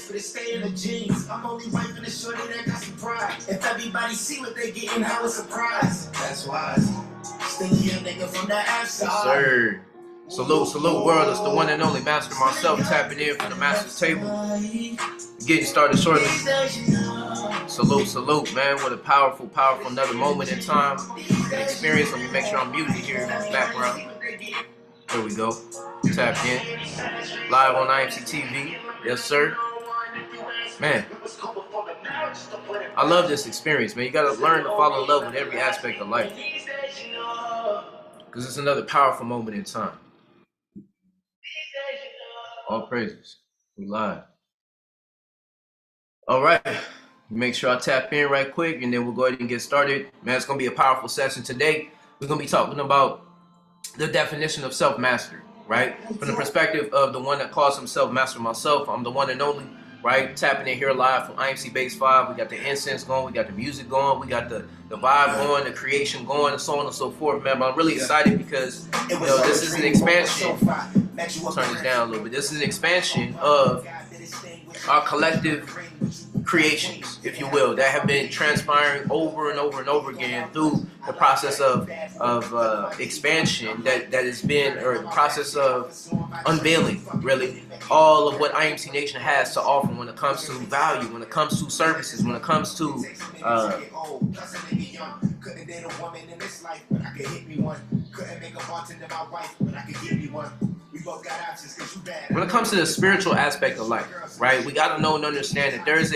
but it stay in the jeans. I'm only wiping the shorty that got some pride. If everybody see what they getting, how a surprise. That's wise. Stinky a nigga from the outside. Yes, sir. Salute world. It's the one and only Master Mycellf tapping in from the Master's table. Getting started shortly. Salute, man. What a powerful another moment in time and experience. Let me make sure I'm muted here in the background. There we go. Tapped in. Live on IMC TV. Yes, sir. Man, I love this experience, man. You got to learn to fall in love with every aspect of life, because it's another powerful moment in time. All praises. We live. All right. Make sure I tap in right quick, and then we'll go ahead and get started. Man, it's going to be a powerful session today. We're going to be talking about the definition of self-mastery, right? From the perspective of the one that calls himself Master Mycellf. I'm the one and only, right? Tapping in here live from IMC Base 5. We got the incense going. We got the music going. We got the vibe going, the creation going, and so on and so forth, man. But I'm really excited because, you know, this is an expansion. Turn this down a little bit. This is an expansion of our collective creations, if you will, that have been transpiring over and over again through the process of expansion that has been, or the process of unveiling, really, all of what IMC Nation has to offer when it comes to value, when it comes to services, when it comes to when it comes to the spiritual aspect of life, right? We got to know and understand that there's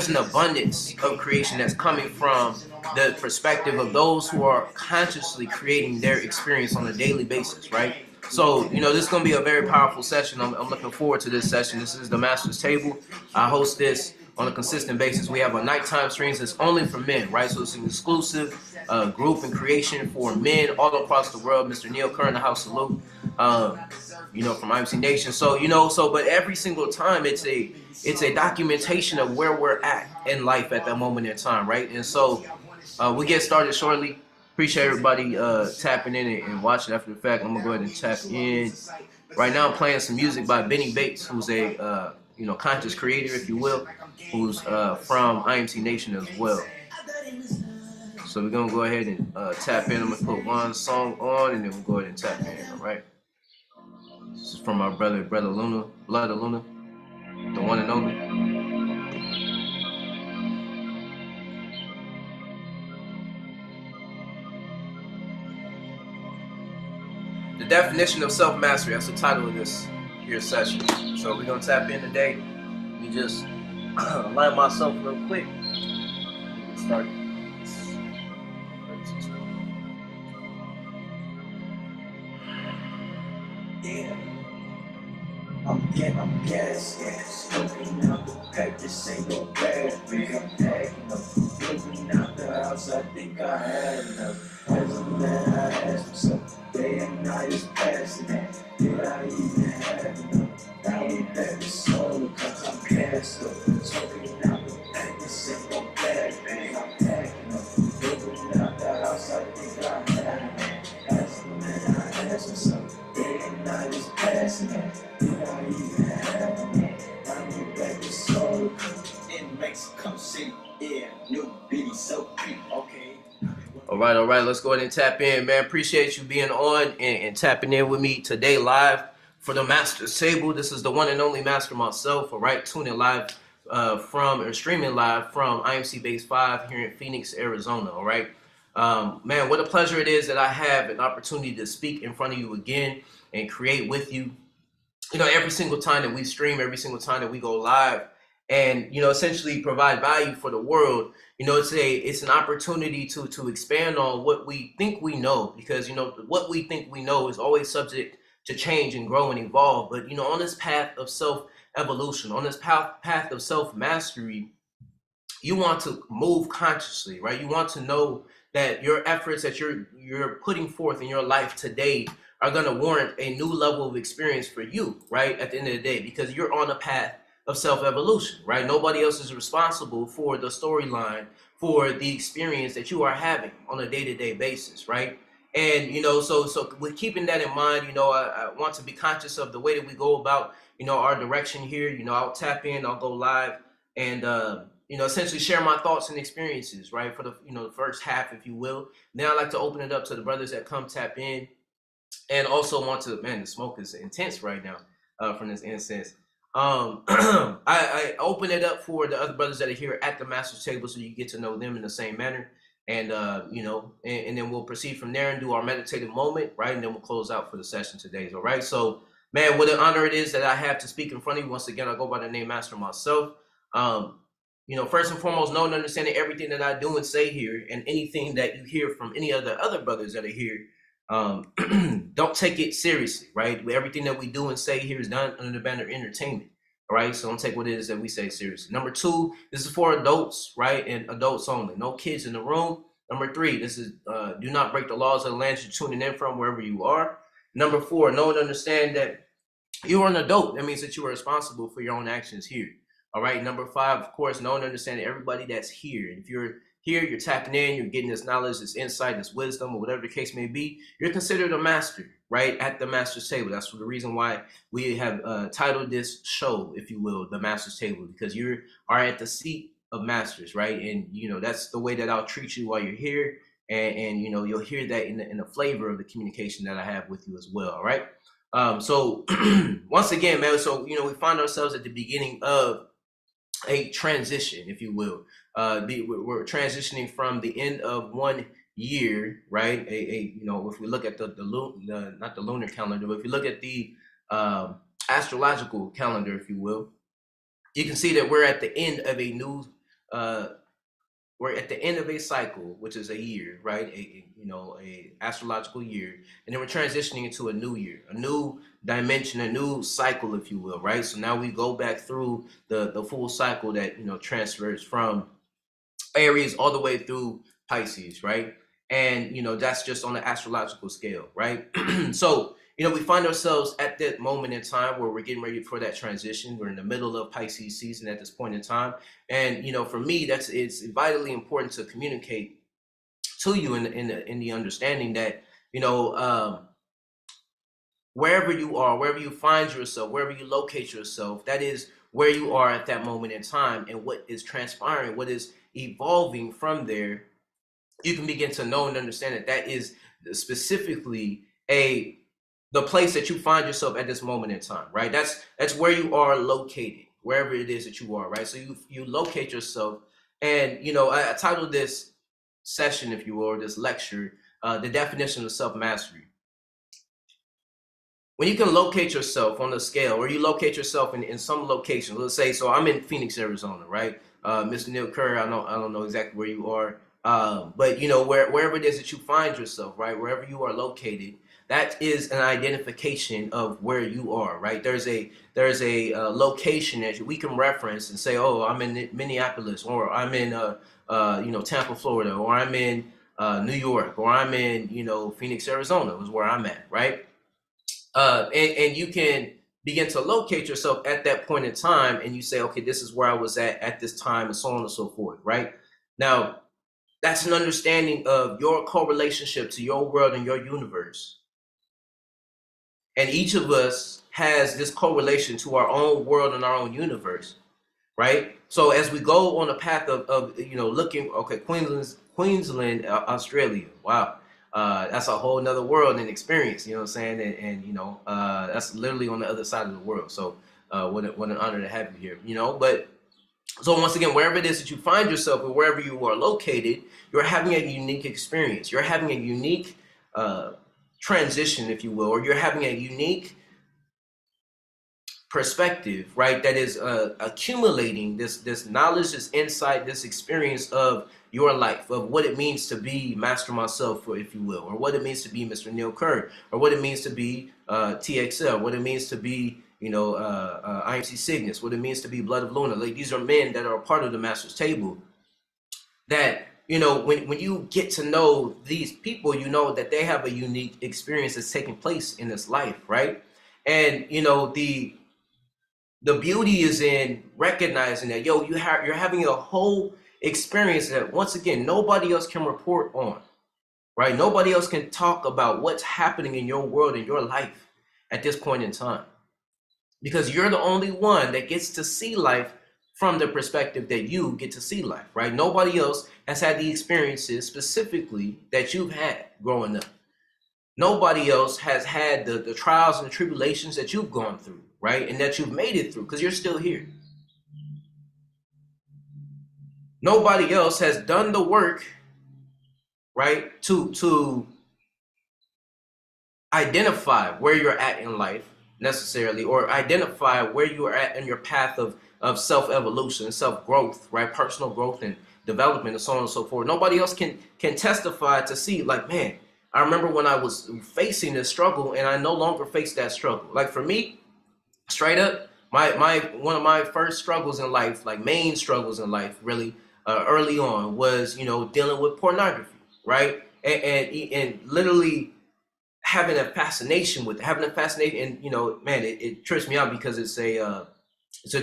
an abundance of creation that's coming from the perspective of those who are consciously creating their experience on a daily basis, right? So, you know, this is going to be a very powerful session. I'm looking forward to this session. This is the Master's Table. I host this on a consistent basis. We have a nighttime streams that's only for men, right? So it's an exclusive group and creation for men all across the world. Mr. Neil Kerr in the house, salute. You know, from IMC Nation. So, you know, but every single time it's a documentation of where we're at in life at that moment in time, right? And so we get started shortly. Appreciate everybody tapping in and watching after the fact. I'm gonna go ahead and tap in. Right now I'm playing some music by Benny Bates, who's a you know, conscious creator, if you will, who's from IMC Nation as well. So we're gonna go ahead and tap in. I'm gonna put one song on, and then we'll go ahead and tap in. All right. This is from our brother Luna, Blood of Luna, the one and only. The definition of self-mastery, that's the title of this here session. So we're gonna tap in today. Let me just align myself real quick. Start. Yeah. I'm gas, looking out the pack, this ain't no bad thing, I'm packing up, looking out the house, I think I had enough, as a man I ask myself, day and night is passing that, did I even have enough, now we back to solo, cause I'm gassed up, looking out the pack, this ain't no bad thing, I'm packing up, looking out the house, I think I had enough, as a man I ask myself, day and night is passing that, did I even have enough? Now we back to solo in Mexico City. Yeah, new bitty so pretty. Okay. All right. Let's go ahead and tap in, man. Appreciate you being on and tapping in with me today live for the Master's Table. This is the one and only Master Mycellf. All right, tuning live streaming live from IMC Base 5 here in Phoenix, Arizona. All right. Man, what a pleasure it is that I have an opportunity to speak in front of you again and create with you. You know, every single time that we stream, every single time that we go live, and, you know, essentially provide value for the world. You know, it's an opportunity to expand on what we think we know, because, you know, what we think we know is always subject to change and grow and evolve. But, you know, on this path of self-evolution, on this path of self-mastery, you want to move consciously, right? You want to know that your efforts that you're putting forth in your life today are going to warrant a new level of experience for you, right? At the end of the day, because you're on a path of self-evolution, right? Nobody else is responsible for the storyline, for the experience that you are having on a day-to-day basis, right? And, you know, so with keeping that in mind, you know, I want to be conscious of the way that we go about our direction here. I'll tap in, I'll go live, and essentially share my thoughts and experiences, right, for the first half, if you will. Then I like to open it up to the brothers that come tap in, and also want to, man, the smoke is intense right now from this incense. I open it up for the other brothers that are here at the master's table, so you get to know them in the same manner. And and then we'll proceed from there and do our meditative moment, right? And then we'll close out for the session today. All right. So, man, what an honor it is that I have to speak in front of you. Once again, I go by the name Master Mycellf. First and foremost, know and understanding everything that I do and say here, and anything that you hear from any of the other brothers that are here, don't take it seriously, right? Everything that we do and say here is done under the banner of entertainment, all right? So don't take what it is that we say seriously. Number 2, this is for adults, right? And adults only. No kids in the room. Number 3, this is do not break the laws of the land you're tuning in from, wherever you are. Number 4, know and understand that you are an adult. That means that you are responsible for your own actions here. All right. Number 5, of course, know and understand that everybody that's here. And if you're here, you're tapping in, you're getting this knowledge, this insight, this wisdom, or whatever the case may be, you're considered a master, right, at the master's table. That's the reason why we have titled this show, if you will, the master's table, because you are at the seat of masters, right? And, that's the way that I'll treat you while you're here. And you'll hear that in the flavor of the communication that I have with you as well. All right. So once again, man, so, we find ourselves at the beginning of a transition, if you will. We're transitioning from the end of one year, right? If we look at not the lunar calendar, but if you look at the astrological calendar, if you will, you can see that we're at the end of a new we're at the end of a cycle, which is a year, right? A astrological year, and then we're transitioning into a new year, a new dimension, a new cycle, if you will, right? So now we go back through the full cycle that transfers from Aries all the way through Pisces, right? And that's just on the astrological scale, right? So we find ourselves at that moment in time where we're getting ready for that transition. We're in the middle of Pisces season at this point in time. And, for me, it's vitally important to communicate to you in the understanding that, wherever you are, wherever you find yourself, wherever you locate yourself, that is where you are at that moment in time, and what is transpiring, what is evolving from there. You can begin to know and understand that is specifically the place that you find yourself at this moment in time, right? That's where you are located, wherever it is that you are, right? So you locate yourself, and I titled this session, if you will, or this lecture, the definition of self-mastery. When you can locate yourself on a scale, or you locate yourself in some location, let's say, so I'm in Phoenix, Arizona, right? Mr. Neil Kerr, I don't know exactly where you are, but wherever it is that you find yourself, right, wherever you are located, that is an identification of where you are, right? There's a location that we can reference and say, oh, I'm in Minneapolis, or I'm in Tampa, Florida, or I'm in New York, or I'm in Phoenix, Arizona is where I'm at, right? And you can begin to locate yourself at that point in time, and you say, okay, this is where I was at this time, and so on and so forth, right? Now, that's an understanding of your correlationship to your world and your universe. And each of us has this correlation to our own world and our own universe, right? So as we go on a path of looking, okay, Queensland, Australia, wow. That's a whole nother world and experience, you know what I'm saying? And that's literally on the other side of the world. So what an honor to have you here, but so once again, wherever it is that you find yourself, or wherever you are located, you're having a unique experience. You're having a unique transition, if you will, or you're having a unique perspective, right? That is accumulating this knowledge, this insight, this experience of your life, of what it means to be Master Mycellf, if you will, or what it means to be Mr. Neil Kerr, or what it means to be TXL, what it means to be IMC Cygnus, what it means to be Blood of Luna. Like, these are men that are a part of the Master's table that when you get to know these people, that they have a unique experience that's taking place in this life, right? And the beauty is in recognizing that you're having a whole experience that, once again, nobody else can report on, right? Nobody else can talk about what's happening in your world, in your life at this point in time. because you're the only one that gets to see life from the perspective that you get to see life, right? Nobody else has had the experiences specifically that you've had growing up. Nobody else has had the trials and tribulations that you've gone through, right? And that you've made it through because you're still here. Nobody else has done the work, right, to identify where you're at in life necessarily, or identify where you are at in your path of self-evolution, self-growth, right? Personal growth and development and so on and so forth. Nobody else can testify to see, like, man, I remember when I was facing this struggle and I no longer face that struggle. Like for me, straight up, my one of my first struggles in life, like main struggles in life, really early on, was dealing with pornography, right? And literally having a fascination with it, having a fascination, and man, it trips me out because it's a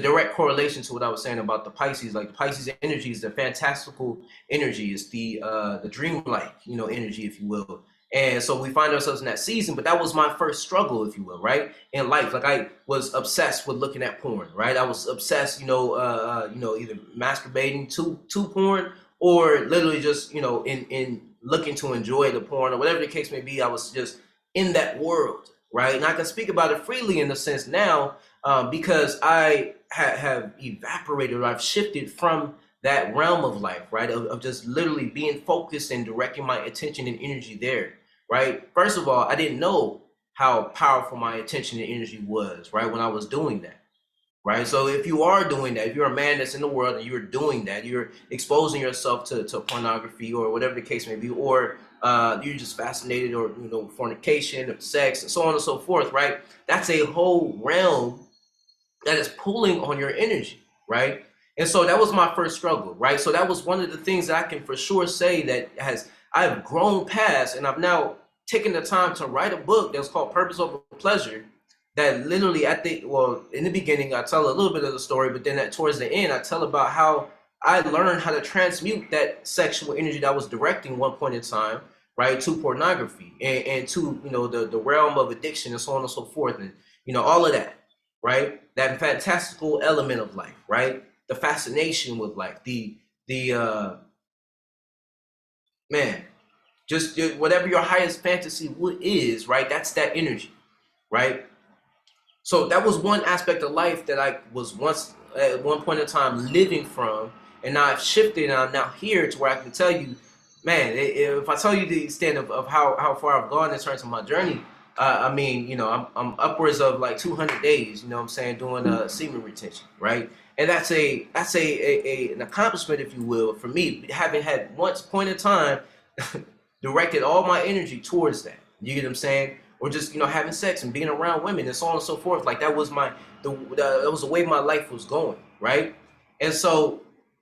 direct correlation to what I was saying about the Pisces. Like the Pisces energy is the fantastical energy, it's the dreamlike, energy, if you will. And so we find ourselves in that season, but that was my first struggle, if you will, right? In life. Like I was obsessed with looking at porn, right? I was obsessed, either masturbating to porn or literally just, in looking to enjoy the porn or whatever the case may be. I was just in that world, right? And I can speak about it freely in a sense now, because I have evaporated, or I've shifted from that realm of life, right? Of just literally being focused and directing my attention and energy there, right? First of all, I didn't know how powerful my attention and energy was, right? When I was doing that, right? So if you are doing that, if you're a man that's in the world and you're doing that, you're exposing yourself to pornography or whatever the case may be, or you're just fascinated, or fornication or sex and so on and so forth, right? That's a whole realm that is pulling on your energy, right? And so that was my first struggle, right? So that was one of the things that I can for sure say that I've grown past, and I've now taken the time to write a book that's called Purpose Over Pleasure. That literally, in the beginning, I tell a little bit of the story, but then towards the end, I tell about how I learned how to transmute that sexual energy that I was directing one point in time, right, to pornography and to the realm of addiction and so on and so forth, and all of that, right? That fantastical element of life, right? The fascination with life, the man, just whatever your highest fantasy is, right? That's that energy, right? So that was one aspect of life that I was once at one point in time living from, and now I've shifted and I'm now here to where I can tell you, man, if I tell you the extent of how far I've gone in terms of my journey, I mean, I'm upwards of like 200 days, what I'm saying, doing semen retention, right? And that's an accomplishment, if you will, for me, having had once point in time directed all my energy towards that. You get what I'm saying? Or just having sex and being around women and so on and so forth. Like that was that was the way my life was going, right? And so,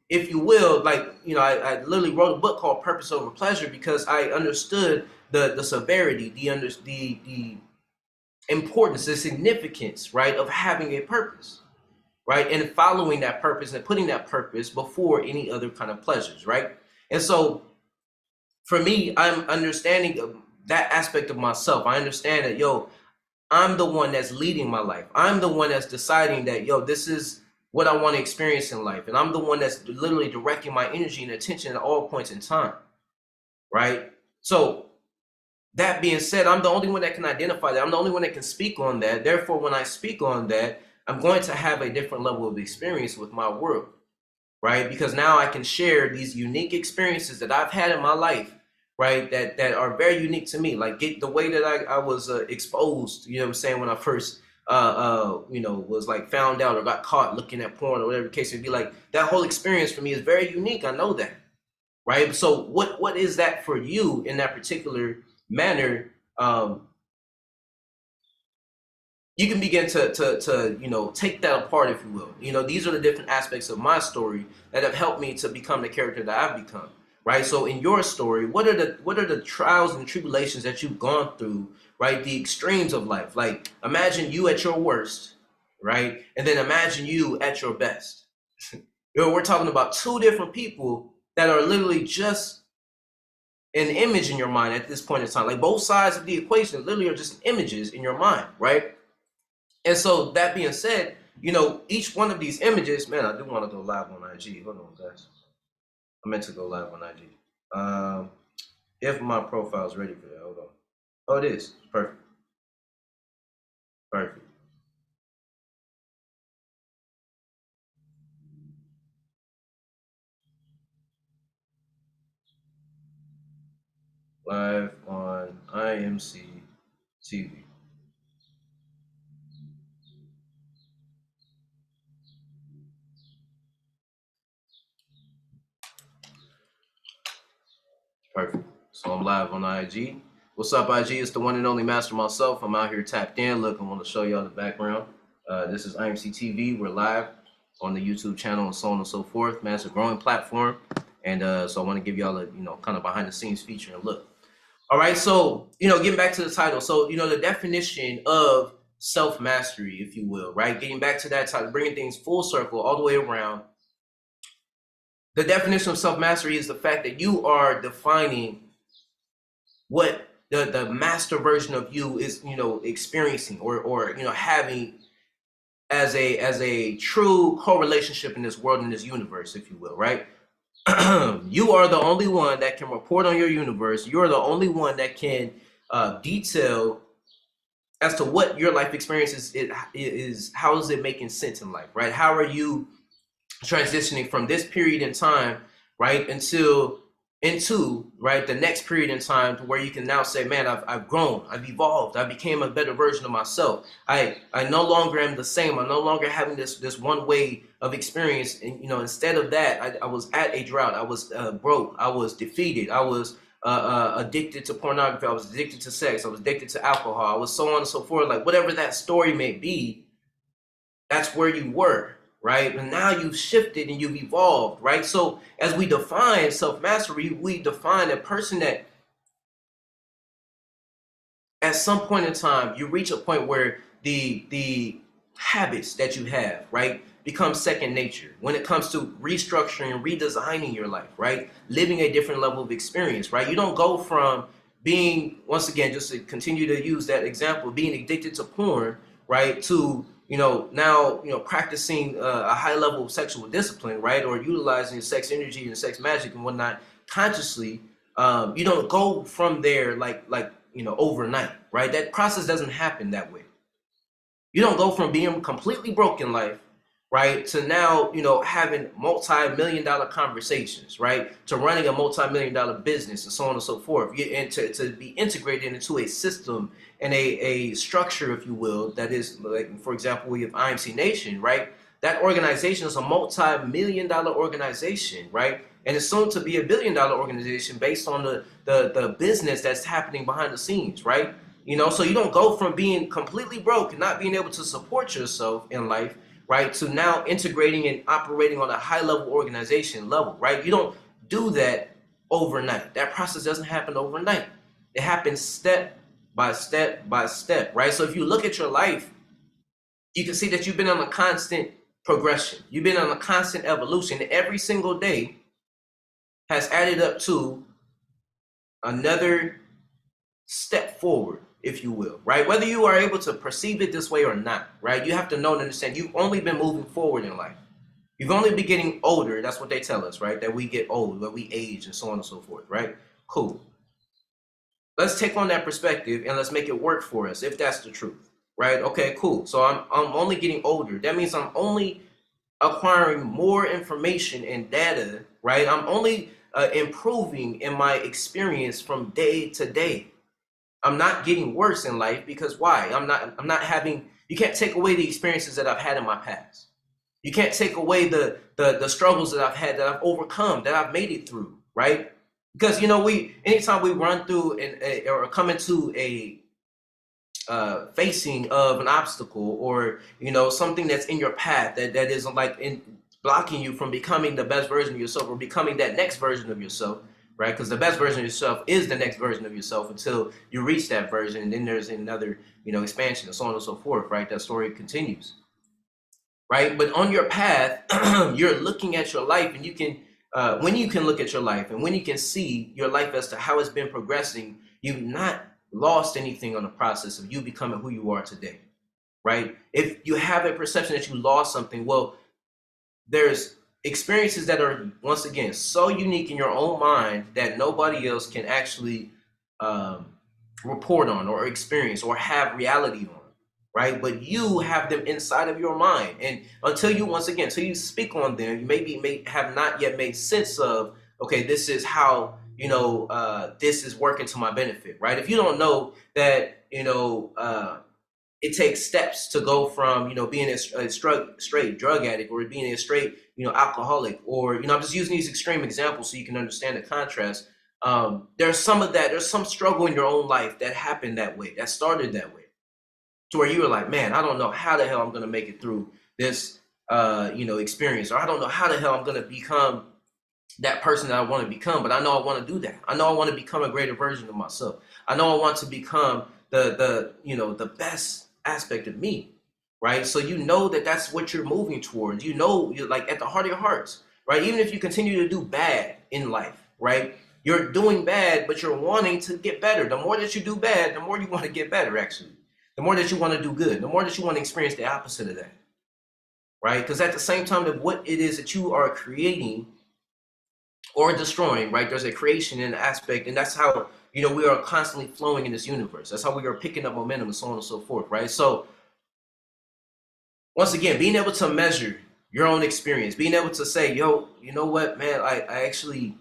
if you will, like I literally wrote a book called Purpose Over Pleasure because I understood the severity, the importance, the significance, right, of having a purpose, right, and following that purpose and putting that purpose before any other kind of pleasures, right? And so, for me, I'm understanding that aspect of myself. I understand that, I'm the one that's leading my life. I'm the one that's deciding that, this is what I want to experience in life. And I'm the one that's literally directing my energy and attention at all points in time, right? So that being said, I'm the only one that can identify that. I'm the only one that can speak on that. Therefore, when I speak on that, I'm going to have a different level of experience with my world, right? Because now I can share these unique experiences that I've had in my life, right, that are very unique to me. Like the way that I was exposed, what I'm saying, when I first was like found out or got caught looking at porn or whatever the case may be. Like that whole experience for me is very unique. I know that, right? So what is that for you in that particular manner? You can begin to take that apart, if you will. These are the different aspects of my story that have helped me to become the character that I've become, right? So in your story, what are the trials and tribulations that you've gone through, right? The extremes of life. Like imagine you at your worst, right? And then imagine you at your best. We're talking about two different people that are literally just an image in your mind at this point in time. Like both sides of the equation literally are just images in your mind, right? And so that being said, each one of these images, man, I do want to go live on IG. Hold on, guys. I meant to go live on IG. If my profile is ready for that, hold on. Oh, it is. Perfect. Perfect. Live on IMC TV. Perfect. So I'm live on IG. What's up, IG? It's the one and only Master myself. I'm out here tapped in. Look, I want to show y'all the background. This is IMC TV. We're live on the YouTube channel and so on and so forth. Man, it's a growing platform. And so I want to give y'all a, kind of behind the scenes feature and look. All right. So, getting back to the title. So, the definition of self-mastery, if you will, right? Getting back to that title, bringing things full circle all the way around. The definition of self-mastery is the fact that you are defining what the master version of you is, experiencing or having as a true co-relationship in this world, in this universe, if you will, right? You are the only one that can report on your universe. You're the only one that can detail as to what your life experience is. How is it making sense in life, right? How are you transitioning from this period in time, right, into right the next period in time, to where you can now say, man, I've grown, I've evolved, I became a better version of myself. I no longer am the same. I'm no longer having this one way of experience. And instead of that, I was at a drought. I was broke. I was defeated. I was addicted to pornography. I was addicted to sex. I was addicted to alcohol. I was so on and so forth. Like, whatever that story may be, that's where you were, right? And now you've shifted and you've evolved, right? So as we define self-mastery, we define a person that at some point in time, you reach a point where the habits that you have, right, become second nature when it comes to restructuring and redesigning your life, right? Living a different level of experience, right? You don't go from being, once again, just to continue to use that example, being addicted to porn, right, to now practicing a high level of sexual discipline, right, or utilizing sex energy and sex magic and whatnot consciously. You don't go from there like overnight, right? That process doesn't happen that way. You don't go from being completely broke in life, right, to now, having multi-million-dollar conversations, right, to running a multi-million-dollar business and so on and so forth, and to be integrated into a system and a structure, if you will, that is, like, for example, we have IMC Nation, right? That organization is a multi-million-dollar organization, right? And it's soon to be a billion-dollar organization based on the business that's happening behind the scenes, right? So you don't go from being completely broke and not being able to support yourself in life, right, to now integrating and operating on a high level organization level, right? You don't do that overnight. That process doesn't happen overnight. It happens step by step by step, right? So if you look at your life, you can see that you've been on a constant progression. You've been on a constant evolution. Every single day has added up to another step forward, if you will, right? Whether you are able to perceive it this way or not, right? You have to know and understand you've only been moving forward in life. You've only been getting older. That's what they tell us, right? That we get old, that we age, and so on and so forth, right? Cool. Let's take on that perspective and let's make it work for us, if that's the truth, right? Okay, cool. So I'm only getting older. That means I'm only acquiring more information and data, right? I'm only improving in my experience from day to day. I'm not getting worse in life, because why? I'm not having, you can't take away the experiences that I've had in my past. You can't take away the struggles that I've had, that I've overcome, that I've made it through, right? Because anytime we run through or come into a facing of an obstacle, or something that's in your path that isn't blocking you from becoming the best version of yourself, or becoming that next version of yourself, right? Because the best version of yourself is the next version of yourself until you reach that version, and then there's another expansion and so on and so forth, right? That story continues, right? But on your path, you're looking at your life, and you can when you can look at your life and when you can see your life as to how it's been progressing, you've not lost anything on the process of you becoming who you are today. right? If you have a perception that you lost something, well, there's experiences that are, once again, so unique in your own mind that nobody else can actually um, report on or experience or have reality on, right? But you have them inside of your mind, and until you, once again, until you speak on them, you may have not yet made sense of, okay, this is how, this is working to my benefit, right? If you don't know that, it takes steps to go from, being a straight drug addict, or being a straight, alcoholic, or, I'm just using these extreme examples so you can understand the contrast. There's some of that, there's some struggle in your own life that happened that way, that started that way, to where you were like, man, I don't know how the hell I'm going to make it through this, experience, or I don't know how the hell I'm going to become that person that I want to become, but I know I want to do that. I know I want to become a greater version of myself. I know I want to become the best aspect of me, right? So you know that that's what you're moving towards. You're like at the heart of your hearts, right? Even if you continue to do bad in life, right? You're doing bad, but you're wanting to get better. The more that you do bad, the more you want to get better, actually. The more that you want to do good, the more that you want to experience the opposite of that, right? Because at the same time, that what it is that you are creating or destroying, right? There's a creation in aspect, and that's how, we are constantly flowing in this universe. That's how we are picking up momentum, and so on and so forth, right? So once again, being able to measure your own experience, being able to say, yo, you know what, man, I actually,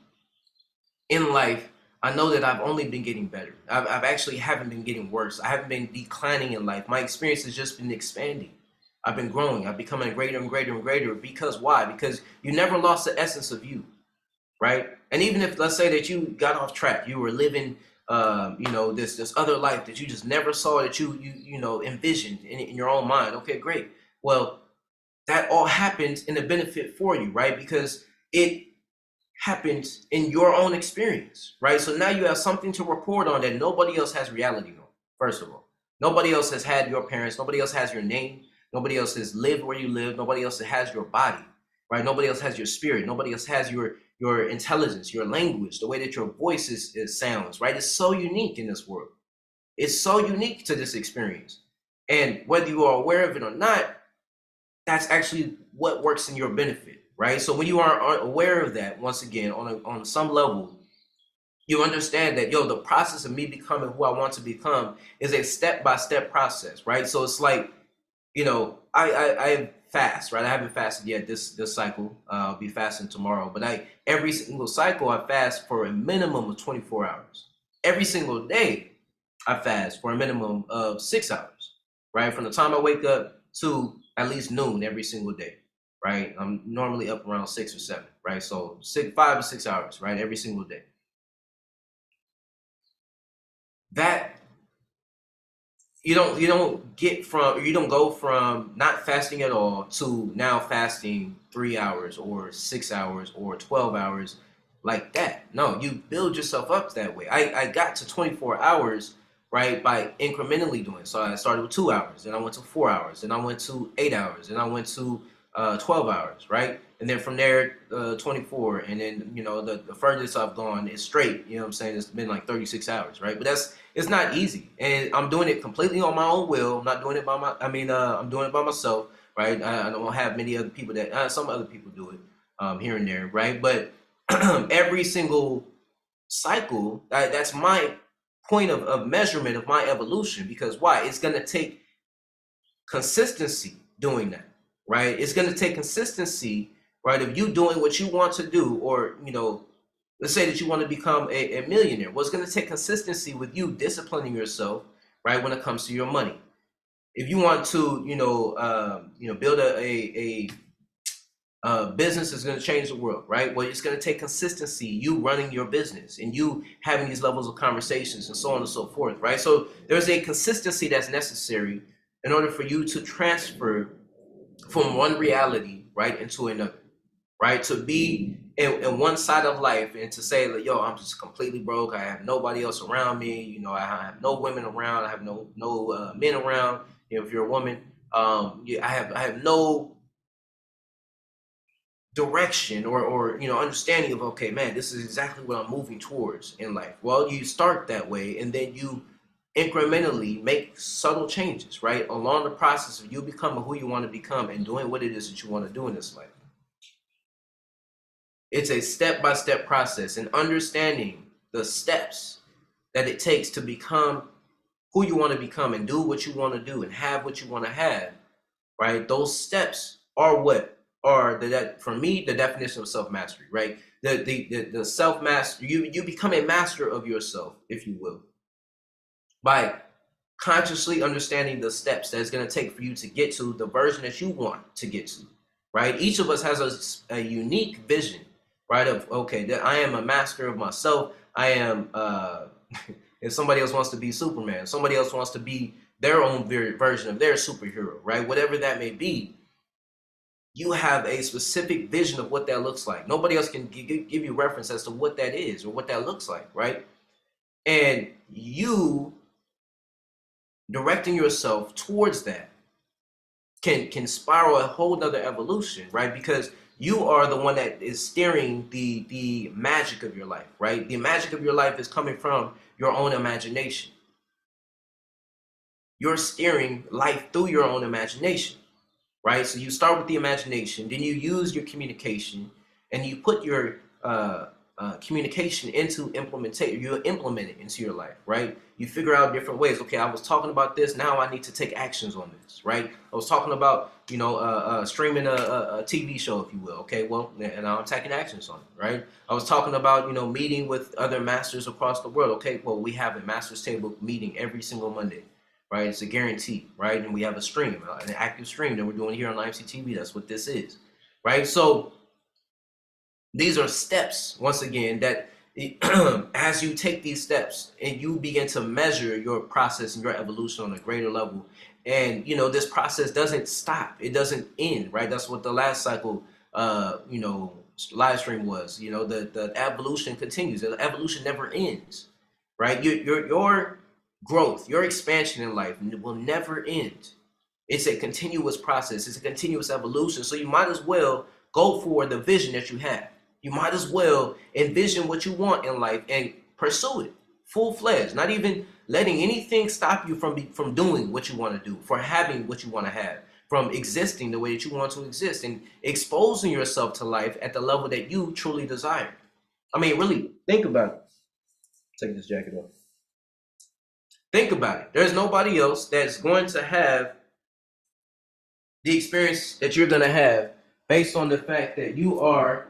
in life, I know that I've only been getting better. I've actually haven't been getting worse. I haven't been declining in life. My experience has just been expanding. I've been growing. I've becoming greater and greater and greater. Because why? Because you never lost the essence of you, right? And even if, let's say that you got off track, you were living, this other life that you just never saw, that you envisioned in your own mind. Okay, great. Well, that all happens in a benefit for you, right? Because it happens in your own experience, right? So now you have something to report on that nobody else has reality on. First of all, nobody else has had your parents. Nobody else has your name. Nobody else has lived where you live. Nobody else has your body, right? Nobody else has your spirit. Nobody else has your intelligence, your language, the way that your voice sounds, right? It's so unique in this world. It's so unique to this experience. And whether you are aware of it or not, that's actually what works in your benefit, right? So when you are aware of that, once again, on some level, you understand that, the process of me becoming who I want to become is a step-by-step process, right? So it's like, I fast, right? I haven't fasted yet this cycle. I'll be fasting tomorrow, but every single cycle I fast for a minimum of 24 hours. Every single day I fast for a minimum of 6 hours, right? From the time I wake up to at least noon every single day, right? I'm normally up around 6 or 7, right? So 5 to 6 hours, right? Every single day. That you don't go from not fasting at all to now fasting 3 hours or 6 hours or 12 hours like that. No, you build yourself up that way. I got to 24 hours, right, by incrementally doing. So I started with 2 hours, then I went to 4 hours, then I went to 8 hours, then I went to 12 hours, right? And then from there, 24. And then, the furthest I've gone is straight. You know what I'm saying? It's been like 36 hours, right? But it's not easy. And I'm doing it completely on my own will. I'm not doing it I'm doing it by myself, right? I don't have many other people some other people do it here and there, right? But every single cycle, that's my point of measurement of my evolution. Because why? It's going to take consistency doing that, right? It's going to take consistency, right, of you doing what you want to do, or let's say that you want to become a millionaire. Well, it's going to take consistency with you disciplining yourself, right, when it comes to your money. If you want to build a business is going to change the world, right? Well, it's going to take consistency, you running your business and you having these levels of conversations and so on and so forth, right? So there's a consistency that's necessary in order for you to transfer from one reality, right, into another, right? To be in one side of life and to say, like, yo, I'm just completely broke. I have nobody else around me. I have no women around. I have no men around. If you're a woman, I have no direction or understanding of, okay, man, this is exactly what I'm moving towards in life. Well, you start that way, and then you incrementally make subtle changes, right? Along the process of you becoming who you want to become and doing what it is that you want to do in this life. It's a step-by-step process, and understanding the steps that it takes to become who you want to become and do what you want to do and have what you want to have, right? Those steps are what are that for me the definition of self-mastery, right? The self-mastery, you become a master of yourself, if you will, by consciously understanding the steps that it's going to take for you to get to the version that you want to get to, right? Each of us has a unique vision, right? Of, okay, that I am a master of myself. I am, if somebody else wants to be Superman, somebody else wants to be their own version of their superhero, right? Whatever that may be, you have a specific vision of what that looks like. Nobody else can give you reference as to what that is or what that looks like, right? And you directing yourself towards that can spiral a whole nother evolution, right? Because you are the one that is steering the magic of your life, right? The magic of your life is coming from your own imagination. You're steering life through your own imagination, right? So you start with the imagination, then you use your communication, and you put your communication into implementation. You implement it into your life, right? You figure out different ways. Okay, I was talking about this. Now I need to take actions on this, right? I was talking about, streaming a TV show, if you will. Okay, well, and I'm taking actions on it, right? I was talking about, meeting with other masters across the world. Okay, well, we have a master's table meeting every single Monday, right? It's a guarantee, right? And we have a stream, an active stream that we're doing here on IMC TV. That's what this is, right? So these are steps, once again, that as you take these steps and you begin to measure your process and your evolution on a greater level, and this process doesn't stop, it doesn't end, right? That's what the last cycle live stream was. The evolution continues. The evolution never ends, right? Your growth, your expansion in life will never end. It's a continuous process. It's a continuous evolution. So you might as well go for the vision that you have. You might as well envision what you want in life and pursue it full-fledged, not even letting anything stop you from doing what you want to do, for having what you want to have, from existing the way that you want to exist, and exposing yourself to life at the level that you truly desire. I mean, really, think about it. Take this jacket off. Think about it. There's nobody else that's going to have the experience that you're going to have based on the fact that you are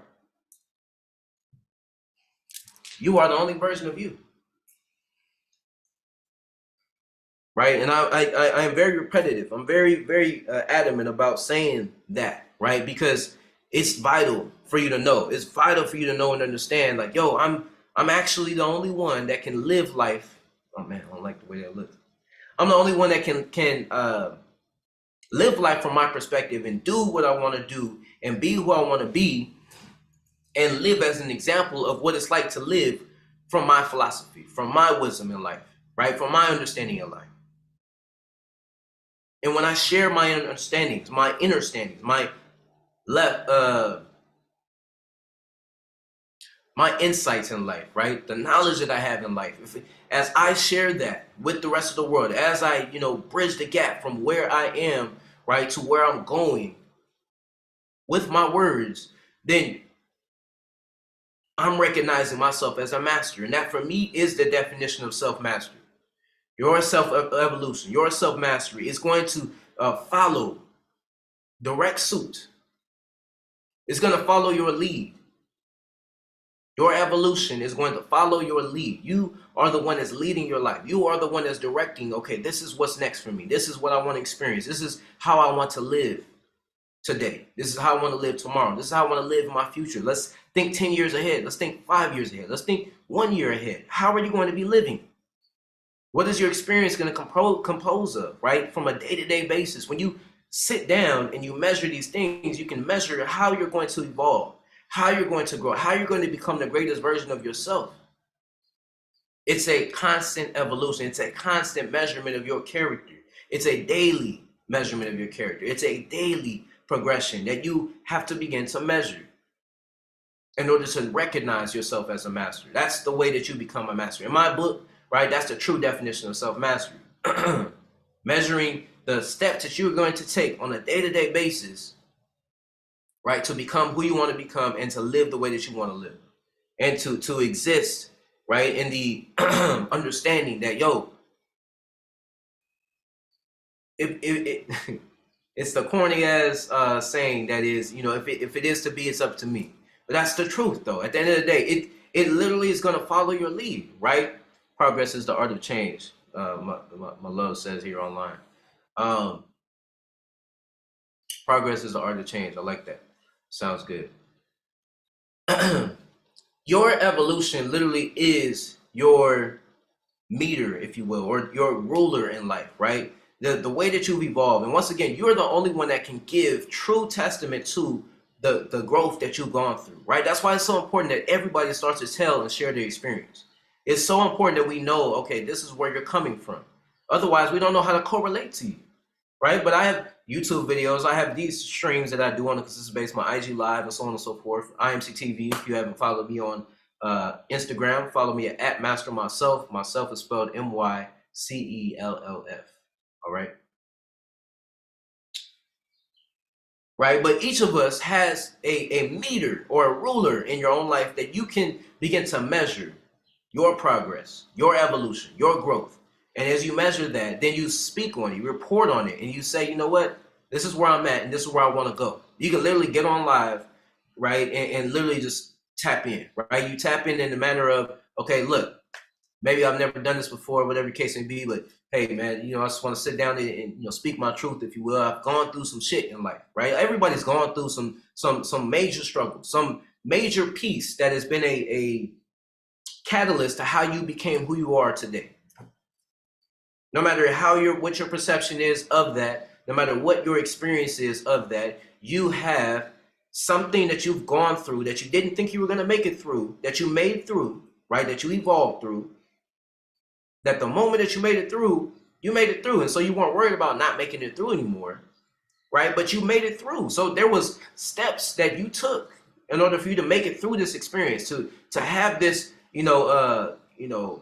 the only version of you, right? And I am very repetitive. I'm very, very adamant about saying that, right? Because it's vital for you to know. It's vital for you to know and understand, like, yo, I'm actually the only one that can live life. Oh man, I don't like the way that looks. I'm the only one that can live life from my perspective and do what I want to do and be who I want to be, and live as an example of what it's like to live from my philosophy, from my wisdom in life, right? From my understanding in life. And when I share my understandings, my understandings, my insights in life, right? The knowledge that I have in life, as I share that with the rest of the world, as I, bridge the gap from where I am, right, to where I'm going with my words, then I'm recognizing myself as a master. And that for me is the definition of self-mastery. Your self-evolution, your self-mastery is going to follow direct suit. It's going to follow your lead. Your evolution is going to follow your lead. You are the one that's leading your life. You are the one that's directing, okay, this is what's next for me. This is what I want to experience. This is how I want to live today. This is how I want to live tomorrow. This is how I want to live in my future. Let's think 10 years ahead. Let's think 5 years ahead. Let's think 1 year ahead. How are you going to be living? What is your experience going to compose of, right? From a day-to-day basis. When you sit down and you measure these things, you can measure how you're going to evolve, how you're going to grow, how you're going to become the greatest version of yourself. It's a constant evolution. It's a constant measurement of your character. It's a daily measurement of your character. It's a daily progression that you have to begin to measure in order to recognize yourself as a master. That's the way that you become a master. In my book, right? That's the true definition of self-mastery. Measuring the steps that you're going to take on a day-to-day basis, right, to become who you want to become and to live the way that you want to live, and to exist, right, in the understanding that, yo, it's the corny ass saying that is, if it is to be, it's up to me. But that's the truth, though. At the end of the day, it literally is going to follow your lead, right? Progress is the art of change. My love says here online. Progress is the art of change. I like that. Sounds good. Your evolution literally is your meter, if you will, or your ruler in life, right? The way that you've evolved. And once again, you're the only one that can give true testament to the growth that you've gone through, right? That's why it's so important that everybody starts to tell and share their experience. It's so important that we know, okay, this is where you're coming from. Otherwise, we don't know how to correlate to you, right? But I have YouTube videos. I have these streams that I do on a consistent basis, my IG Live and so on and so forth. IMCTV, if you haven't followed me on Instagram, follow me at Master Mycellf. Myself is spelled Mycellf. All right. Right. But each of us has a meter or a ruler in your own life that you can begin to measure your progress, your evolution, your growth. And as you measure that, then you speak on it, you report on it, and you say, you know what, this is where I'm at and this is where I want to go. You can literally get on live, right, and literally just tap in, right? You tap in the manner of, okay, look, maybe I've never done this before, whatever the case may be, but hey, man, I just want to sit down and speak my truth, if you will. I've gone through some shit in life, right? Everybody's gone through some major struggle, some major piece that has been a catalyst to how you became who you are today. No matter what your perception is of that, no matter what your experience is of that, you have something that you've gone through that you didn't think you were going to make it through, that you made through, right? That you evolved through, that the moment that you made it through, you made it through. And so you weren't worried about not making it through anymore, right? But you made it through. So there was steps that you took in order for you to make it through this experience, to have this,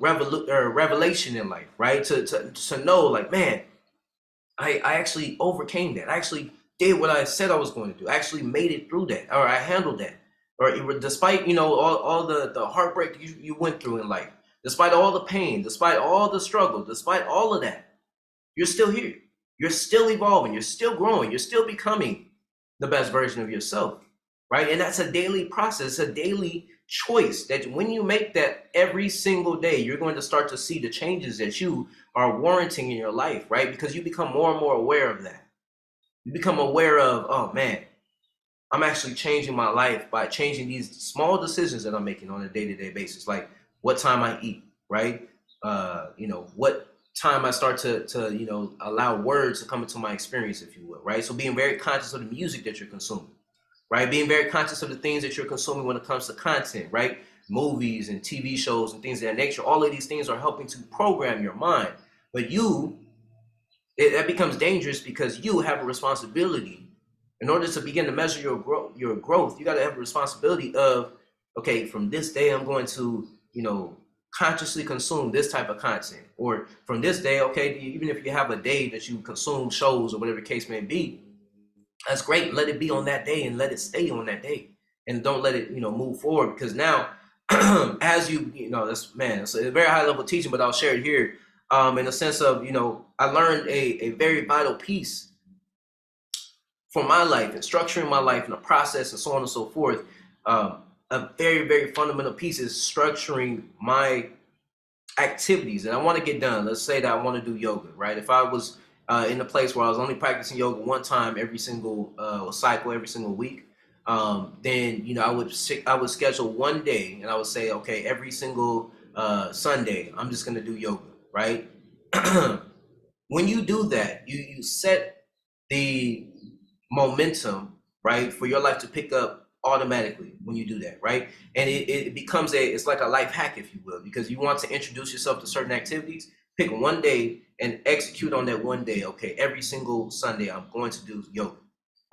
revelation in life, right? To know, like, man, I actually overcame that. I actually did what I said I was going to do. I actually made it through that, or I handled that, or despite all the heartbreak you went through in life, despite all the pain, despite all the struggle, despite all of that, you're still here. You're still evolving. You're still growing. You're still becoming the best version of yourself, right? And that's a daily process, a daily choice that when you make that every single day, you're going to start to see the changes that you are warranting in your life, right? Because you become more and more aware of that. You become aware of, oh man, I'm actually changing my life by changing these small decisions that I'm making on a day-to-day basis, like what time I eat, right? What time I start to allow words to come into my experience, if you will, right? So being very conscious of the music that you're consuming, right? Being very conscious of the things that you're consuming when it comes to content, right? Movies and TV shows and things of that nature. All of these things are helping to program your mind. But that becomes dangerous because you have a responsibility. In order to begin to measure your growth, you got to have a responsibility of, okay, from this day, I'm going to, consciously consume this type of content. Or from this day, okay, even if you have a day that you consume shows or whatever the case may be, that's great. Let it be on that day and let it stay on that day. And don't let it, move forward. Because now, as it's a very high level teaching, but I'll share it here. In the sense of, I learned a very vital piece for my life and structuring my life and the process and so on and so forth. A very, very fundamental piece is structuring my activities that I want to get done. Let's say that I want to do yoga, right? If I was in a place where I was only practicing yoga one time every single cycle, every single week, then I would schedule one day and I would say, okay, every single Sunday, I'm just going to do yoga, right? When you do that, you set the momentum, right, for your life to pick up automatically when you do that, right? And it becomes it's like a life hack, if you will, because you want to introduce yourself to certain activities. Pick one day and execute on that one day. Okay, every single Sunday I'm going to do yoga,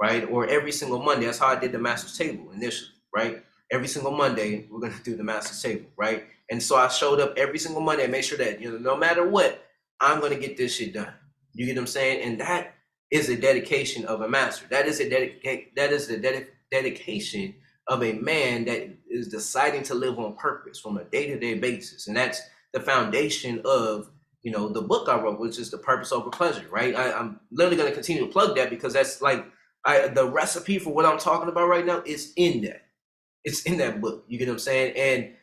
right? Or every single Monday. That's how I did the master's table initially, right? every single Monday, we're going to do the master's table, right? And so I showed up every single Monday and made sure that, no matter what, I'm going to get this shit done. You get what I'm saying? And that is a dedication of a master. That is a dedication of a man that is deciding to live on purpose from a day-to-day basis. And that's the foundation of, the book I wrote, which is The Purpose Over Pleasure, right? I'm literally going to continue to plug that because that's like the recipe for what I'm talking about right now is in that. It's in that book. You get what I'm saying? And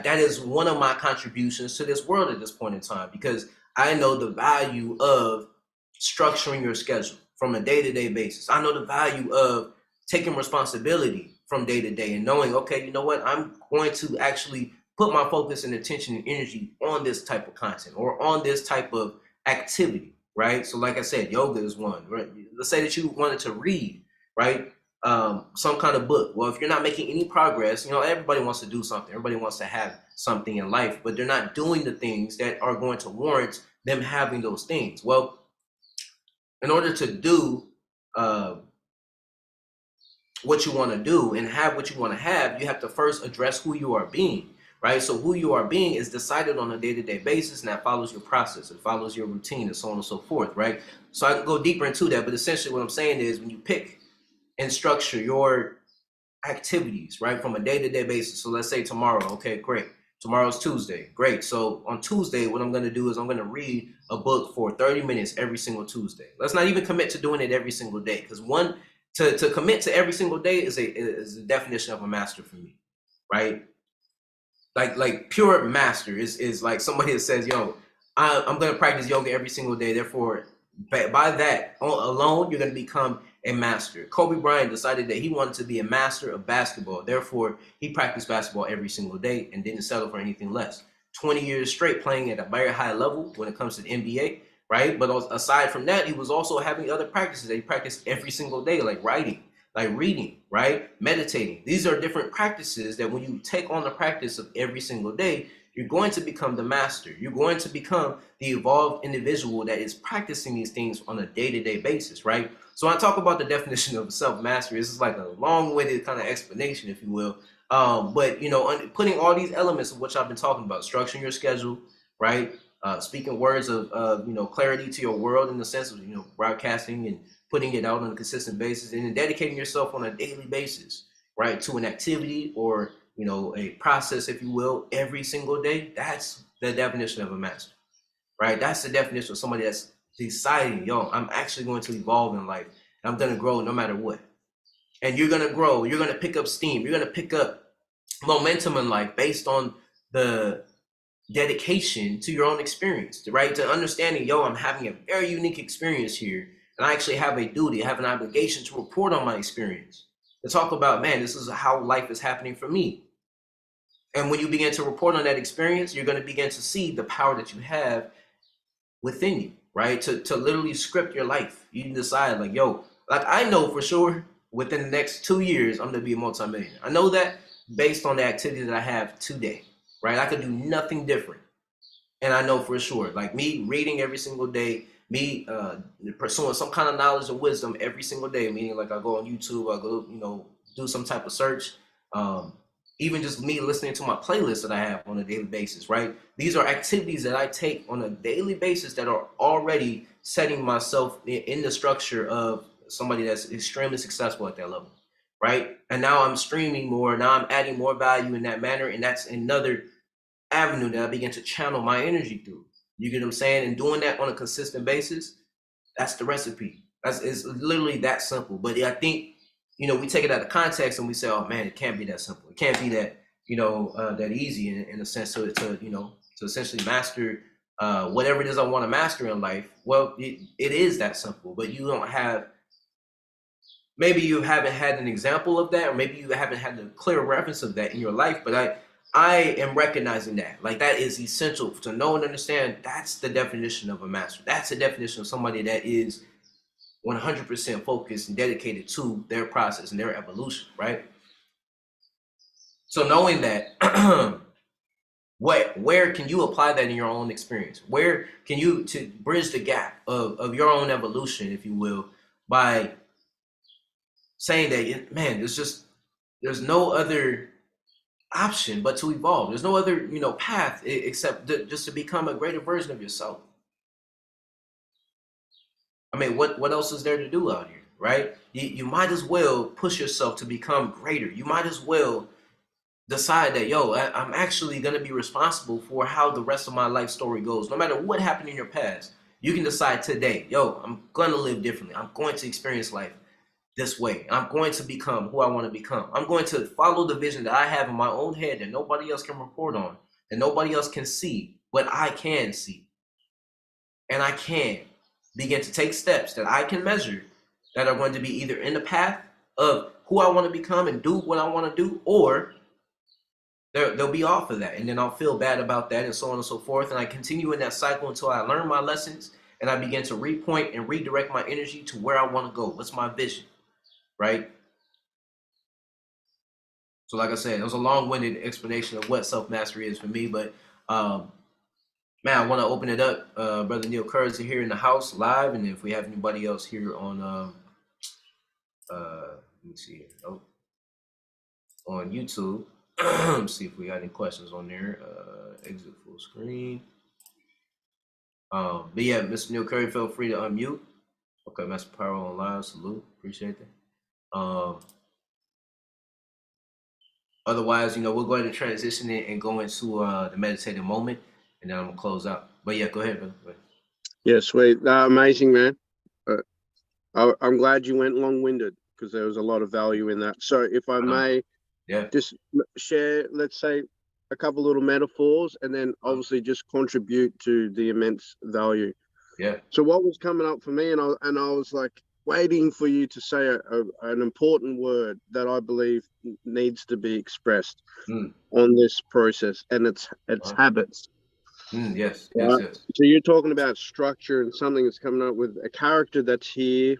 that is one of my contributions to this world at this point in time, because I know the value of structuring your schedule from a day-to-day basis. I know the value of taking responsibility from day to day and knowing, okay, you know what? I'm going to actually put my focus and attention and energy on this type of content or on this type of activity, right? So like I said, yoga is one, right? Let's say that you wanted to read, right? Some kind of book. Well, if you're not making any progress, everybody wants to do something. Everybody wants to have something in life, but they're not doing the things that are going to warrant them having those things. Well, in order to do what you want to do and have what you want to have, you have to first address who you are being, right? So who you are being is decided on a day-to-day basis, and that follows your process. It follows your routine and so on and so forth, right? So I can go deeper into that, but essentially what I'm saying is when you pick and structure your activities, right, from a day-to-day basis. So let's say tomorrow, okay, great. Tomorrow's Tuesday, great. So on Tuesday, what I'm going to do is I'm going to read a book for 30 minutes every single Tuesday. Let's not even commit to doing it every single day, because to commit to every single day is a definition of a master for me, right? Like pure master is like somebody that says, I'm going to practice yoga every single day. Therefore, by that alone, you're going to become a master. Kobe Bryant decided that he wanted to be a master of basketball. Therefore, he practiced basketball every single day and didn't settle for anything less. 20 years straight playing at a very high level when it comes to the NBA, right? But aside from that, he was also having other practices that he practiced every single day, like writing, like reading, right? Meditating. These are different practices that when you take on the practice of every single day, you're going to become the master. You're going to become the evolved individual that is practicing these things on a day-to-day basis, right? So when I talk about the definition of self-mastery, this is like a long-winded kind of explanation, if you will. But, putting all these elements of what I've been talking about, structuring your schedule, right? Speaking words of clarity to your world in the sense of, broadcasting and putting it out on a consistent basis, and then dedicating yourself on a daily basis, right, to an activity or a process, if you will, every single day. That's the definition of a master, right? That's the definition of somebody that's deciding, I'm actually going to evolve in life, and I'm going to grow no matter what. And you're going to grow, you're going to pick up steam, you're going to pick up momentum in life based on the dedication to your own experience, right? To understanding, I'm having a very unique experience here, and I actually have a duty, I have an obligation to report on my experience, to talk about, man, this is how life is happening for me. And when you begin to report on that experience, you're going to begin to see the power that you have within you, right? To literally script your life. You can decide like, I know for sure within the next 2 years, I'm going to be a multimillionaire. I know that based on the activity that I have today, right? I could do nothing different. And I know for sure, like me reading every single day, me pursuing some kind of knowledge and wisdom every single day, meaning like I go on YouTube, I go, do some type of search, even just me listening to my playlist that I have on a daily basis, right? These are activities that I take on a daily basis that are already setting myself in the structure of somebody that's extremely successful at that level, right? And now I'm streaming more, now I'm adding more value in that manner, and that's another avenue that I begin to channel my energy through. You get what I'm saying? And doing that on a consistent basis, that's the recipe. It's literally that simple. But I think, we take it out of context and we say, oh man, it can't be that simple. It can't be that, that easy in a sense to essentially master whatever it is I want to master in life. Well, it is that simple, but you don't have, maybe you haven't had an example of that, or maybe you haven't had a clear reference of that in your life, but I am recognizing that. Like, that is essential to know and understand. That's the definition of a master. That's the definition of somebody that is 100% focused and dedicated to their process and their evolution, right? So knowing that, where can you apply that in your own experience? Where can you, to bridge the gap of your own evolution, if you will, by saying that, man, it's just there's no other option but to evolve. There's no other, path except just to become a greater version of yourself. I mean, what else is there to do out here, right? You might as well push yourself to become greater. You might as well decide that, yo, I'm actually going to be responsible for how the rest of my life story goes. No matter what happened in your past, you can decide today, yo, I'm going to live differently. I'm going to experience life this way. I'm going to become who I want to become. I'm going to follow the vision that I have in my own head that nobody else can report on, that nobody else can see, but I can see. And I can begin to take steps that I can measure that are going to be either in the path of who I want to become and do what I want to do, or they'll be off of that. And then I'll feel bad about that and so on and so forth. And I continue in that cycle until I learn my lessons and I begin to repoint and redirect my energy to where I want to go. What's my vision, right? So like I said, it was a long-winded explanation of what self-mastery is for me, but man, I want to open it up. Brother Neil Curtis here in the house live, and if we have anybody else here on, let me see here, on YouTube, see if we got any questions on there. Exit full screen. But yeah, Mr. Neil Curry, feel free to unmute. Okay, Master Power on live, salute, appreciate that. Otherwise, we'll go ahead and transition it and go into the meditative moment, and then I'm gonna close out. But yeah, go ahead, brother. Go ahead. Yeah, sweet. Amazing, man. I'm glad you went long-winded because there was a lot of value in that. So if I may just share, let's say, a couple little metaphors and then obviously just contribute to the immense value. Yeah. So what was coming up for me, and I was like waiting for you to say an important word that I believe needs to be expressed on this process, and it's habits. Yes, right? yes. So you're talking about structure and something that's coming up with a character that's here,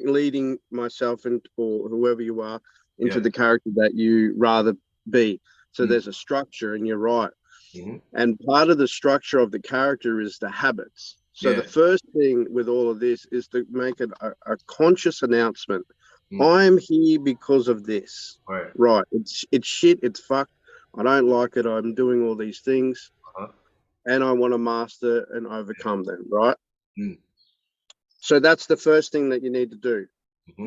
leading myself or whoever you are into the character that you rather be. So there's a structure, and you're right. And part of the structure of the character is the habits. So the first thing with all of this is to make it a conscious announcement. I'm here because of this. Right. It's shit. It's fucked. I don't like it. I'm doing all these things. And I want to master and overcome them, right? So that's the first thing that you need to do.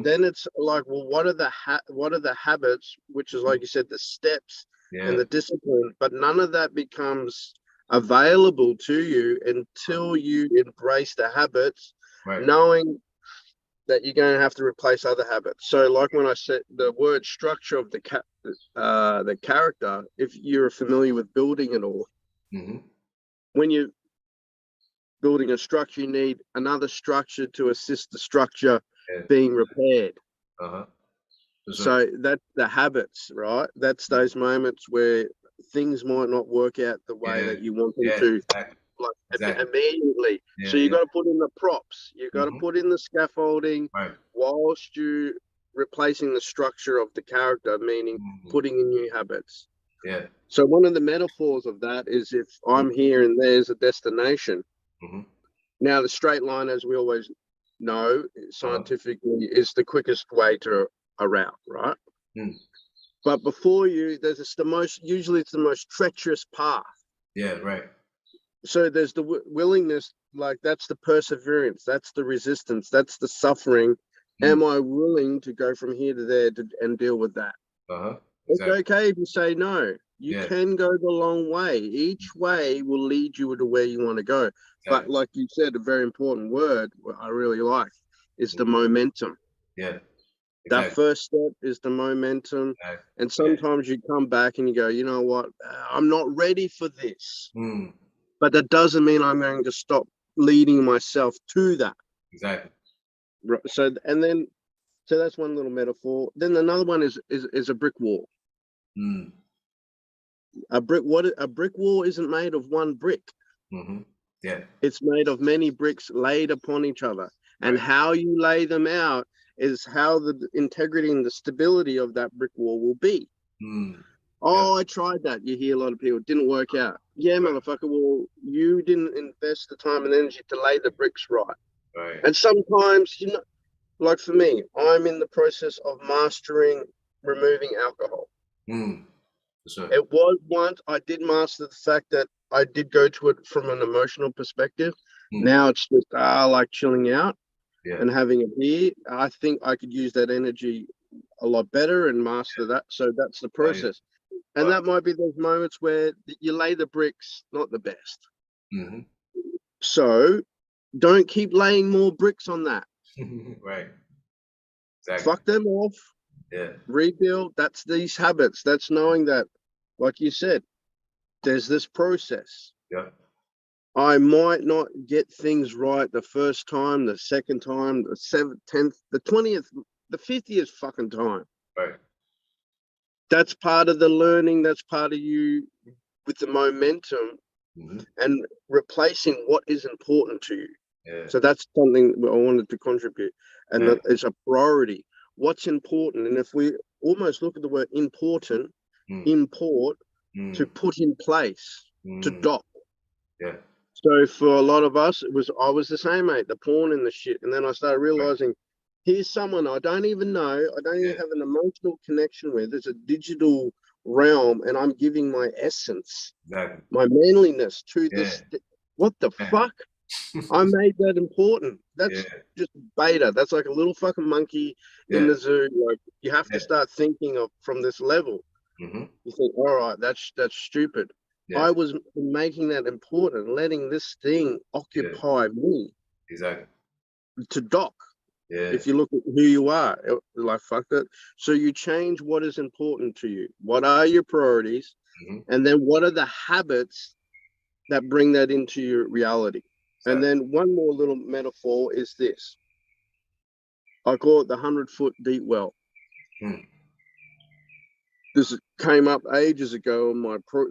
Then it's like, well, what are the habits, which is like you said, the steps and the discipline, but none of that becomes available to you until you embrace the habits, knowing that you're going to have to replace other habits. So like when I said the word structure of the character, if you're familiar with building it all, when you're building a structure, you need another structure to assist the structure being repaired. So that's the habits, right? That's those moments where things might not work out the way that you want them to, like immediately. So you got to put in the props, you got to put in the scaffolding whilst you replacing the structure of the character, meaning putting in new habits. So one of the metaphors of that is if I'm here and there's a destination. Now the straight line, as we always know scientifically, is the quickest way to a route, right? But before you, usually it's the most treacherous path. So there's the willingness, like that's the perseverance, that's the resistance, that's the suffering. Am I willing to go from here to there and deal with that? It's okay if you say no. You can go the long way. Each way will lead you to where you want to go. But like you said, a very important word I really like is the momentum. That first step is the momentum. And sometimes you come back and you go, you know what, I'm not ready for this. But that doesn't mean I'm going to stop leading myself to that. So that's one little metaphor. Then another one is a brick wall. A brick wall isn't made of one brick. It's made of many bricks laid upon each other. And how you lay them out is how the integrity and the stability of that brick wall will be. I tried that. You hear a lot of people, it didn't work out. Yeah, motherfucker, well, you didn't invest the time and energy to lay the bricks right. And sometimes, like for me, I'm in the process of mastering removing alcohol. Sure. It was once I did master the fact that I did go to it from an emotional perspective. Now it's just like chilling out and having a beer. I think I could use that energy a lot better and master that. So that's the process. And that might be those moments where you lay the bricks, not the best. So don't keep laying more bricks on that. Right. Exactly. Fuck them off. Yeah. Rebuild. That's these habits. That's knowing that, like you said, there's this process. Yeah. I might not get things right the first time, the second time, the 7th, 10th, the 20th, the 50th fucking time. Right. That's part of the learning. That's part of you with the momentum and replacing what is important to you. Yeah. So that's something I wanted to contribute. And that it's a priority. What's important? And if we almost look at the word important, import, to put in place, to dock. Yeah. So for a lot of us, I was the same, mate, the porn and the shit. And then I started realizing, here's someone I don't even know, I don't even have an emotional connection with. It's a digital realm, and I'm giving my essence, my manliness to this. What the fuck? I made that important. That's just beta. That's like a little fucking monkey in the zoo. Like, you have to start thinking of from this level. You think, all right, that's stupid. I was making that important, letting this thing occupy me. Exactly. To dock. Yeah. If you look at who you are, like, fuck that. So you change what is important to you. What are your priorities? And then what are the habits that bring that into your reality? And then one more little metaphor is this. I call it the 100-foot deep well. This came up ages ago.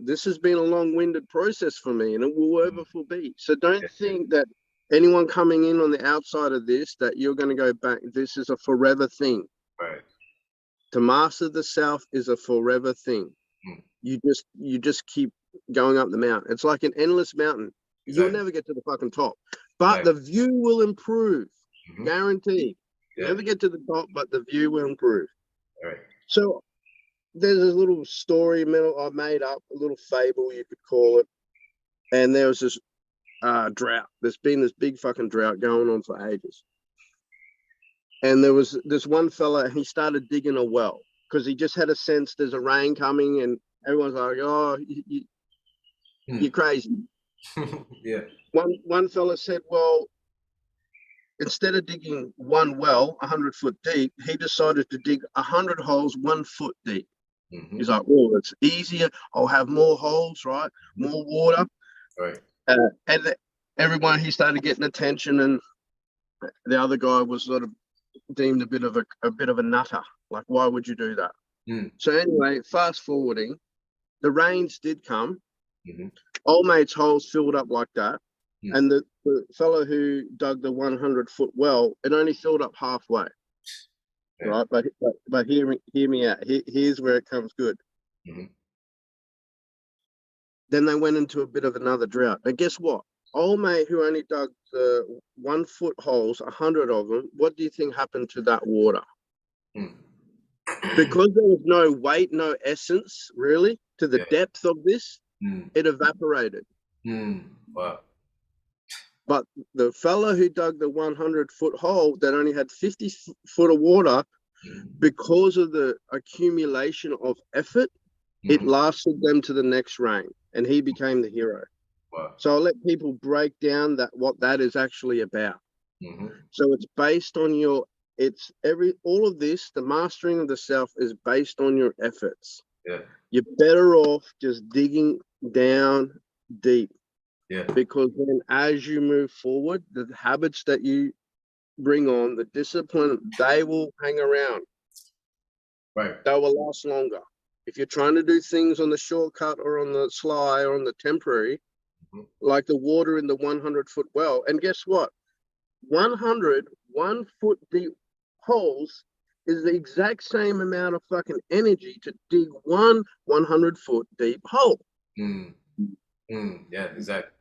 This has been a long-winded process for me, and it will ever be. So don't think that anyone coming in on the outside of this, that you're going to go back. This is a forever thing. Right. To master the self is a forever thing. You just keep going up the mountain. It's like an endless mountain. You'll never get to the fucking top, but the view will improve. Guaranteed. You never get to the top, but the view will improve. Right. So there's a little story I made up, a little fable you could call it. And there was this drought. There's been this big fucking drought going on for ages. And there was this one fella, he started digging a well because he just had a sense there's a rain coming, and everyone's like, oh, you're crazy. Yeah. One fella said, well, instead of digging one well 100 foot deep, he decided to dig 100 holes 1 foot deep. He's like, oh, it's easier. I'll have more holes, right? More water. Right. And everyone, he started getting attention, and the other guy was sort of deemed a bit of a nutter. Like, why would you do that? So anyway, fast forwarding, the rains did come. Old mate's holes filled up like that. And the fellow who dug the 100-foot well, it only filled up halfway. Right, but hear me out. Here's where it comes good. Then they went into a bit of another drought. And guess what? Old mate who only dug the 1 foot holes, 100 of them, what do you think happened to that water? Because there was no weight, no essence, really, to the depth of this, it evaporated. Wow. But the fellow who dug the 100-foot hole that only had 50 foot of water, because of the accumulation of effort, it lasted them to the next rain, and he became the hero. Wow. So I'll let people break down what that is actually about. So it's based on all of this, the mastering of the self is based on your efforts. You're better off just digging down deep. Because then as you move forward, the habits that you bring on, the discipline, they will hang around. Right. They will last longer. If you're trying to do things on the shortcut or on the sly or on the temporary, like the water in the 100-foot well, and guess what? 100 1-foot deep holes is the exact same amount of fucking energy to dig one 100-foot deep hole. Yeah, exactly.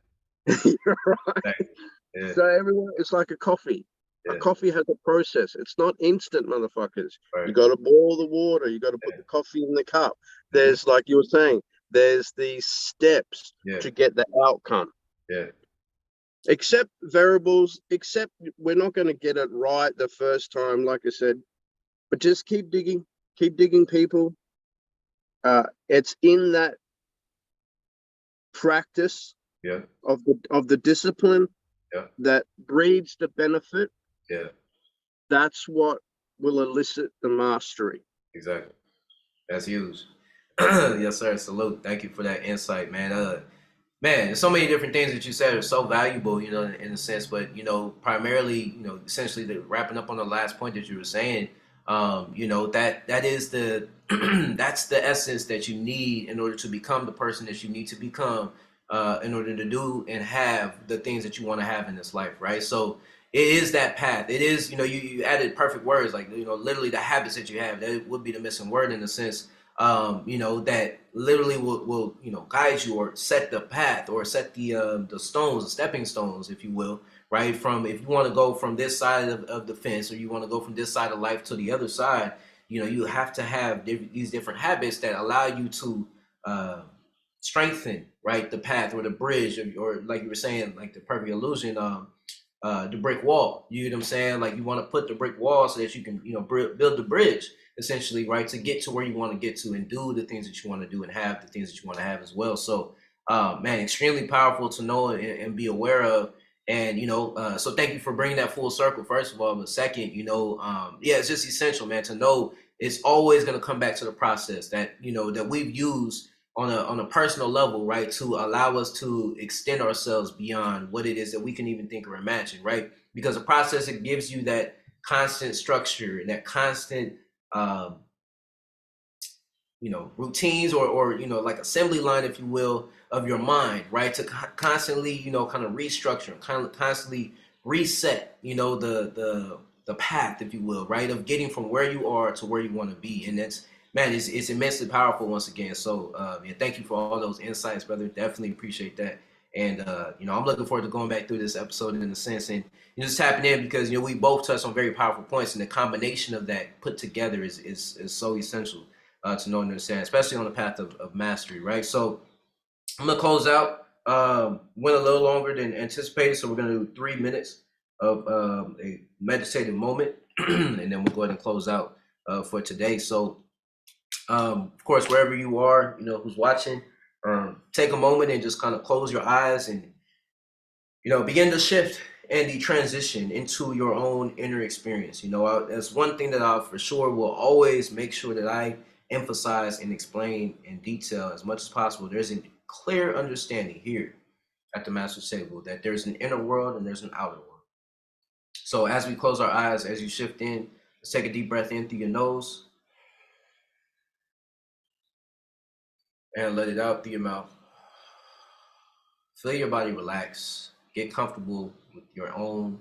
You're right. Exactly. Yeah. So everyone, it's like a coffee. A coffee has a process. It's not instant, motherfuckers. Right. You got to boil the water. You got to put the coffee in the cup. There's, like you were saying, there's these steps to get the outcome. Yeah. Except variables, except we're not going to get it right the first time, like I said, but just keep digging, people. It's in that practice of the discipline that breeds the benefit. That's what will elicit the mastery. Exactly. That's huge. Yes, sir. Salute. Thank you for that insight, man. Man, there's so many different things that you said are so valuable, you know, in a sense. But you know, primarily, you know, essentially, wrapping up on the last point that you were saying, you know, that is the that's the essence that you need in order to become the person that you need to become, in order to do and have the things that you want to have in this life, right? So it is that path. It is, you know, you added perfect words, like, you know, literally the habits that you have. That would be the missing word in a sense. You know, that literally will you know, guide you or set the path or set the stones, the stepping stones, if you will, right? From, if you want to go from this side of the fence, or you want to go from this side of life to the other side, you know, you have to have these different habits that allow you to strengthen, right, the path or the bridge, or like you were saying, like the perfect illusion, the brick wall. You know what I'm saying? Like, you want to put the brick wall so that you can, you know, build the bridge, essentially, right, to get to where you want to get to and do the things that you want to do and have the things that you want to have as well. So, man, extremely powerful to know and be aware of. And, you know, so thank you for bringing that full circle, first of all. But second, you know, yeah, it's just essential, man, to know it's always going to come back to the process that, you know, that we've used on a personal level, right, to allow us to extend ourselves beyond what it is that we can even think or imagine, right? Because the process, it gives you that constant structure and that constant you know, routines, or you know, like assembly line, if you will, of your mind, right, to constantly, you know, kind of restructure, kind of constantly reset, you know, the path, if you will, right, of getting from where you are to where you want to be. And that's, man, it's immensely powerful once again. So yeah, thank you for all those insights, brother. Definitely appreciate that. And you know, I'm looking forward to going back through this episode in a sense, and you know, just tapping in, because you know, we both touched on very powerful points, and the combination of that put together is so essential to know and understand, especially on the path of mastery, right? So I'm gonna close out. Went a little longer than anticipated, so we're gonna do 3 minutes of a meditative moment, and then we'll go ahead and close out for today. So, of course, wherever you are, you know, who's watching, take a moment and just kind of close your eyes and, you know, begin to shift and the transition into your own inner experience. You know, that's one thing that I for sure will always make sure that I emphasize and explain in detail as much as possible. There's a clear understanding here at the Master's Table that there's an inner world and there's an outer world. So as we close our eyes, as you shift in, let's take a deep breath in through your nose and let it out through your mouth. Feel your body relax. Get comfortable with your own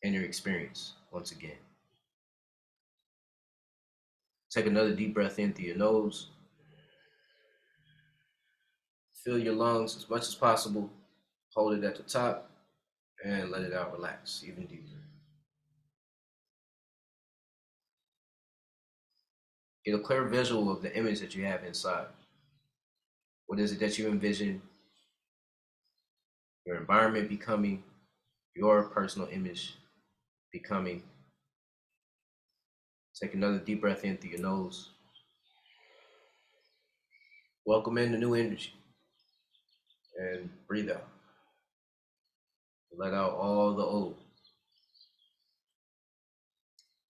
inner experience once again. Take another deep breath in through your nose. Fill your lungs as much as possible. Hold it at the top and let it out. Relax even deeper. Get a clear visual of the image that you have inside. What is it that you envision your environment becoming, your personal image becoming? Take another deep breath in through your nose. Welcome in the new energy. And breathe out. Let out all the old.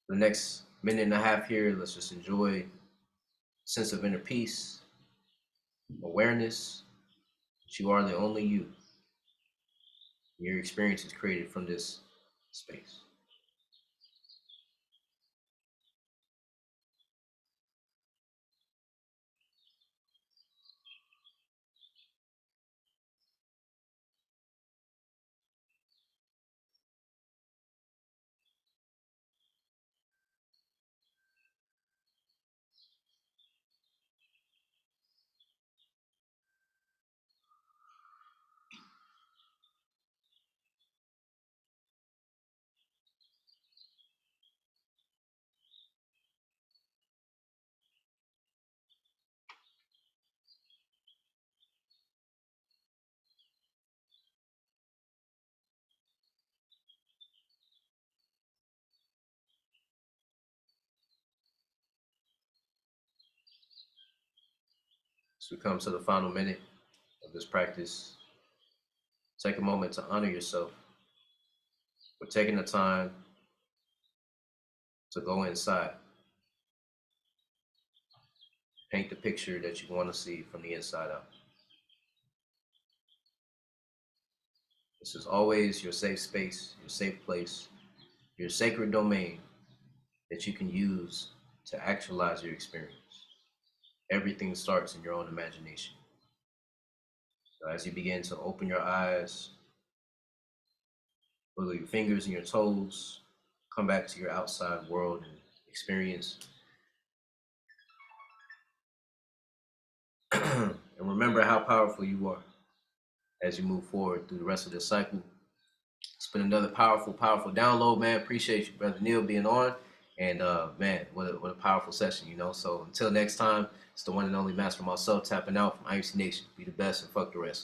The next minute and a half here, let's just enjoy a sense of inner peace, awareness that you are the only you. Your experience is created from this space. As we come to the final minute of this practice, take a moment to honor yourself for taking the time to go inside. Paint the picture that you want to see from the inside out. This is always your safe space, your safe place, your sacred domain that you can use to actualize your experience. Everything starts in your own imagination. So as you begin to open your eyes, wiggle your fingers and your toes, come back to your outside world and experience. And remember how powerful you are as you move forward through the rest of this cycle. It's been another powerful download, man. Appreciate you, Brother Neil, being on. And man, what a powerful session, you know. So until next time, it's the one and only Master Mycellf tapping out from IUC Nation. Be the best and fuck the rest.